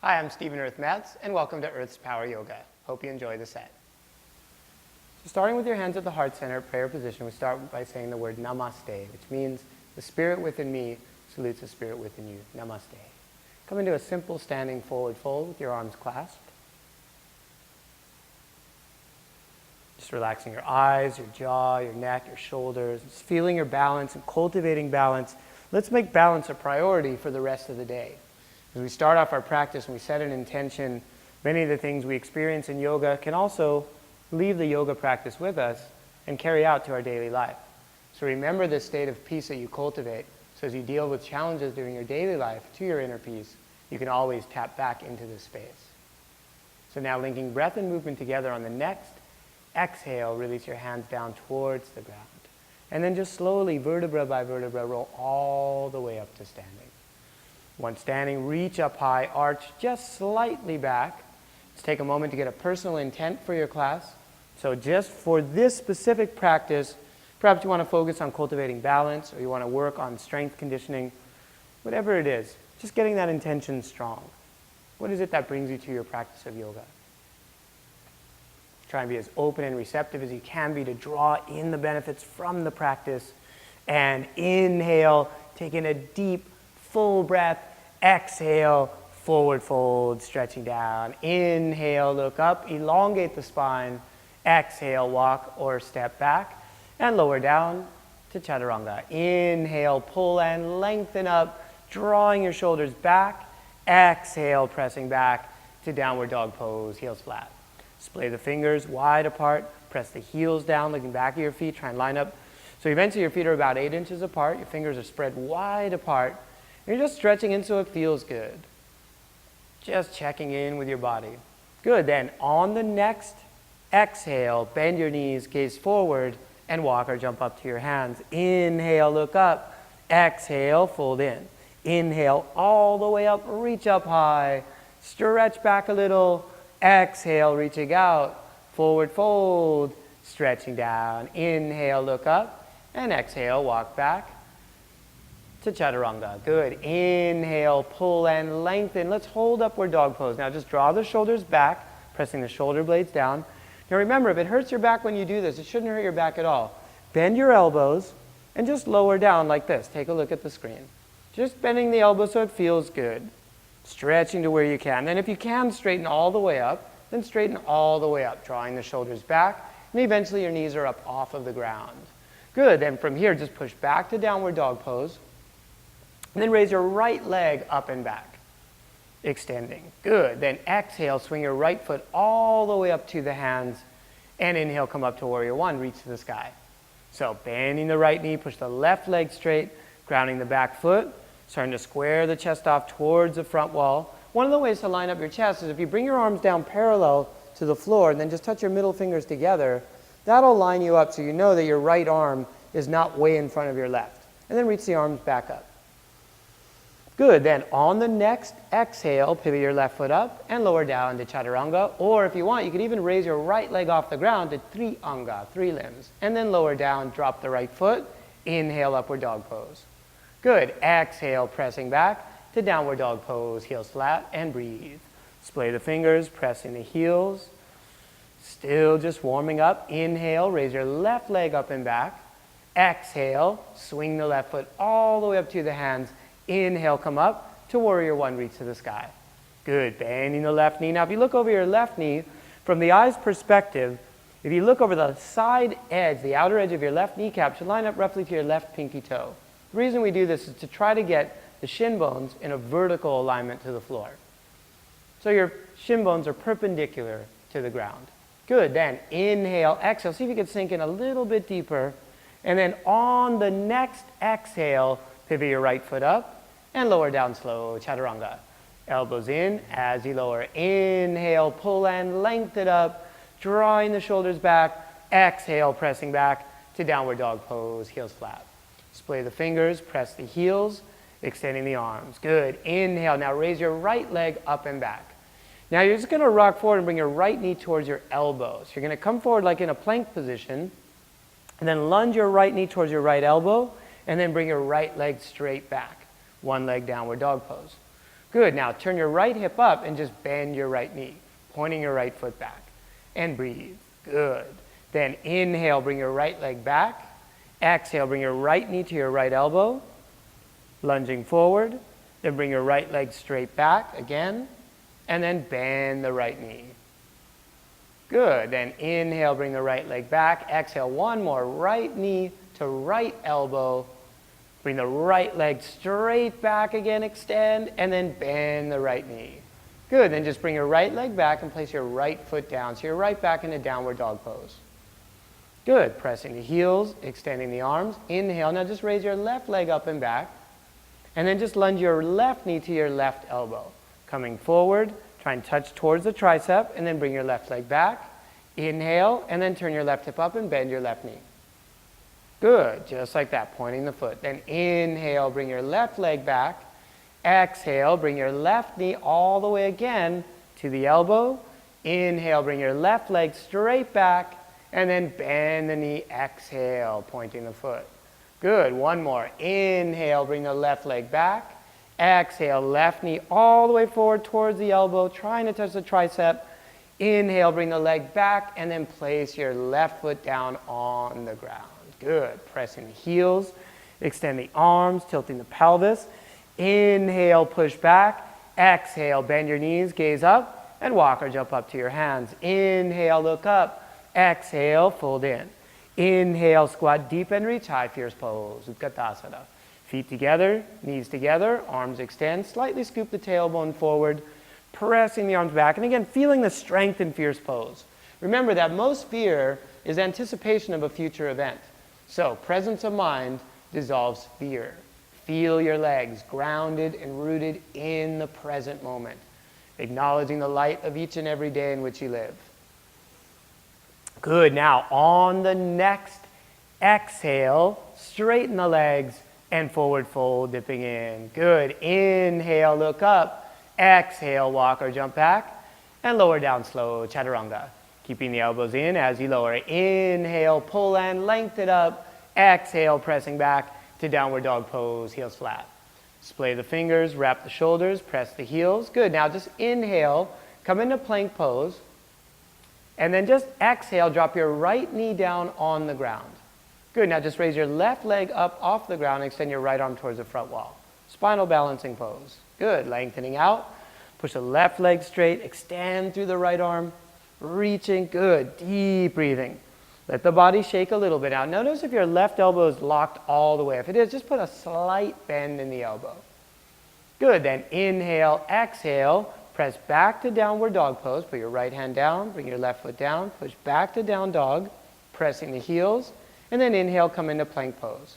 Hi, I'm Stephen Earth Metz, and welcome to Earth's Power Yoga. Hope you enjoy the set. So starting with your hands at the heart center, prayer position, we start by saying the word namaste, which means the spirit within me salutes the spirit within you. Namaste. Come into a simple standing forward fold with your arms clasped. Just relaxing your eyes, your jaw, your neck, your shoulders, just feeling your balance and cultivating balance. Let's make balance a priority for the rest of the day. As we start off our practice and we set an intention, many of the things we experience in yoga can also leave the yoga practice with us and carry out to our daily life. So remember this state of peace that you cultivate. So as you deal with challenges during your daily life to your inner peace, you can always tap back into this space. So now linking breath and movement together on the next exhale, release your hands down towards the ground. And then just slowly, vertebra by vertebra, roll all the way up to standing. Once standing, reach up high, arch just slightly back. Let's take a moment to get a personal intent for your class. So just for this specific practice, perhaps you want to focus on cultivating balance, or you want to work on strength conditioning, whatever it is, just getting that intention strong. What is it that brings you to your practice of yoga? Try and be as open and receptive as you can be to draw in the benefits from the practice. And inhale, take in a deep, full breath. Exhale, forward fold, stretching down. Inhale, look up, elongate the spine. Exhale, walk or step back. And lower down to chaturanga. Inhale, pull and lengthen up, drawing your shoulders back. Exhale, pressing back to downward dog pose, heels flat. Splay the fingers wide apart, press the heels down, looking back at your feet, try and line up. So eventually your feet are about 8 inches apart, your fingers are spread wide apart, and you're just stretching in so it feels good. Just checking in with your body. Good, then on the next exhale, bend your knees, gaze forward, and walk or jump up to your hands. Inhale, look up. Exhale, fold in. Inhale, all the way up, reach up high. Stretch back a little. Exhale, reaching out, forward fold, stretching down. Inhale, look up, and exhale, walk back to chaturanga. Good. Inhale, pull and lengthen. Let's hold upward dog pose. Now just draw the shoulders back, pressing the shoulder blades down. Now remember, if it hurts your back when you do this, it shouldn't hurt your back at all. Bend your elbows and just lower down like this. Take a look at the screen. Just bending the elbows so it feels good. Stretching to where you can. Then if you can, straighten all the way up. Then straighten all the way up, drawing the shoulders back. And eventually your knees are up off of the ground. Good. Then from here, just push back to downward dog pose. And then raise your right leg up and back. Extending. Good. Then exhale, swing your right foot all the way up to the hands. And inhale, come up to warrior one, reach to the sky. So bending the right knee, push the left leg straight, grounding the back foot. Starting to square the chest off towards the front wall. One of the ways to line up your chest is if you bring your arms down parallel to the floor and then just touch your middle fingers together, that'll line you up so you know that your right arm is not way in front of your left. And then reach the arms back up. Good. Then on the next exhale, pivot your left foot up and lower down to chaturanga. Or if you want, you could even raise your right leg off the ground to trianga, 3 limbs. And then lower down, drop the right foot. Inhale, upward dog pose. Good. Exhale, pressing back to downward dog pose, heels flat, and breathe. Splay the fingers, pressing the heels. Still just warming up. Inhale, raise your left leg up and back. Exhale, swing the left foot all the way up to the hands. Inhale, come up to warrior one, reach to the sky. Good. Bending the left knee. Now, if you look over your left knee, from the eye's perspective, if you look over the side edge, the outer edge of your left kneecap should line up roughly to your left pinky toe. The reason we do this is to try to get the shin bones in a vertical alignment to the floor. So your shin bones are perpendicular to the ground. Good. Then inhale, exhale. See if you can sink in a little bit deeper. And then on the next exhale, pivot your right foot up and lower down slow, chaturanga. Elbows in as you lower. Inhale, pull and lengthen up, drawing the shoulders back. Exhale, pressing back to downward dog pose, heels flat. Splay the fingers, press the heels, extending the arms. Good. Inhale. Now raise your right leg up and back. Now you're just going to rock forward and bring your right knee towards your elbows. You're going to come forward like in a plank position, and then lunge your right knee towards your right elbow, and then bring your right leg straight back. One leg downward dog pose. Good. Now turn your right hip up and just bend your right knee, pointing your right foot back. And breathe. Good. Then inhale, bring your right leg back. Exhale, bring your right knee to your right elbow, lunging forward. Then bring your right leg straight back again, and then bend the right knee. Good. Then inhale, bring the right leg back. Exhale, one more. Right knee to right elbow. Bring the right leg straight back again, extend, and then bend the right knee. Good. Then just bring your right leg back and place your right foot down. So you're right back into downward dog pose. Good. Pressing the heels, extending the arms. Inhale. Now just raise your left leg up and back. And then just lunge your left knee to your left elbow. Coming forward, try and touch towards the tricep, and then bring your left leg back. Inhale, and then turn your left hip up and bend your left knee. Good, just like that, pointing the foot. Then inhale, bring your left leg back. Exhale, bring your left knee all the way again to the elbow. Inhale, bring your left leg straight back, and then bend the knee. Exhale, pointing the foot. Good, one more. Inhale, bring the left leg back. Exhale, left knee all the way forward towards the elbow, trying to touch the tricep. Inhale, bring the leg back, and then place your left foot down on the ground. Good. Pressing the heels, extend the arms, tilting the pelvis. Inhale, push back. Exhale, bend your knees, gaze up, and walk or jump up to your hands. Inhale, look up. Exhale, fold in. Inhale, squat deep and reach high, fierce pose, Utkatasana. Feet together, knees together, arms extend, slightly scoop the tailbone forward, pressing the arms back. And again, feeling the strength in fierce pose. Remember that most fear is anticipation of a future event. So presence of mind dissolves fear. Feel your legs grounded and rooted in the present moment, acknowledging the light of each and every day in which you live. Good. Now on the next exhale, straighten the legs and forward fold, dipping in. Good. Inhale, look up. Exhale, walk or jump back. And lower down slow, chaturanga. Keeping the elbows in as you lower. Inhale, pull and lengthen up. Exhale, pressing back to downward dog pose, heels flat. Splay the fingers, wrap the shoulders, press the heels. Good. Now just inhale, come into plank pose. And then just exhale, drop your right knee down on the ground. Good. Now just raise your left leg up off the ground, extend your right arm towards the front wall. Spinal balancing pose. Good. Lengthening out. Push the left leg straight, extend through the right arm. Reaching, good, deep breathing. Let the body shake a little bit. Now notice if your left elbow is locked all the way. If it is, just put a slight bend in the elbow. Good, then inhale, exhale, press back to downward dog pose. Put your right hand down, bring your left foot down, push back to down dog, pressing the heels, and then inhale, come into plank pose.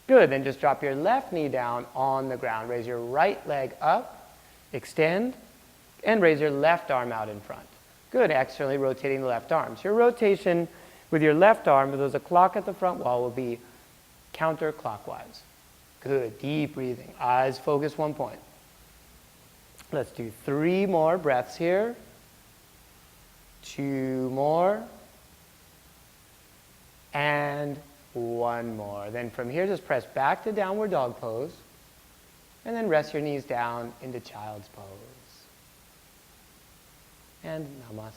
Good, then just drop your left knee down on the ground. Raise your right leg up, extend, and raise your left arm out in front. Good, externally rotating the left arm. So your rotation with your left arm, if there's a clock at the front wall, will be counterclockwise. Good, deep breathing. Eyes focus one point. Let's do 3 more breaths here. 2 more. And 1 more. Then from here, just press back to downward dog pose. And then rest your knees down into child's pose. And namaste.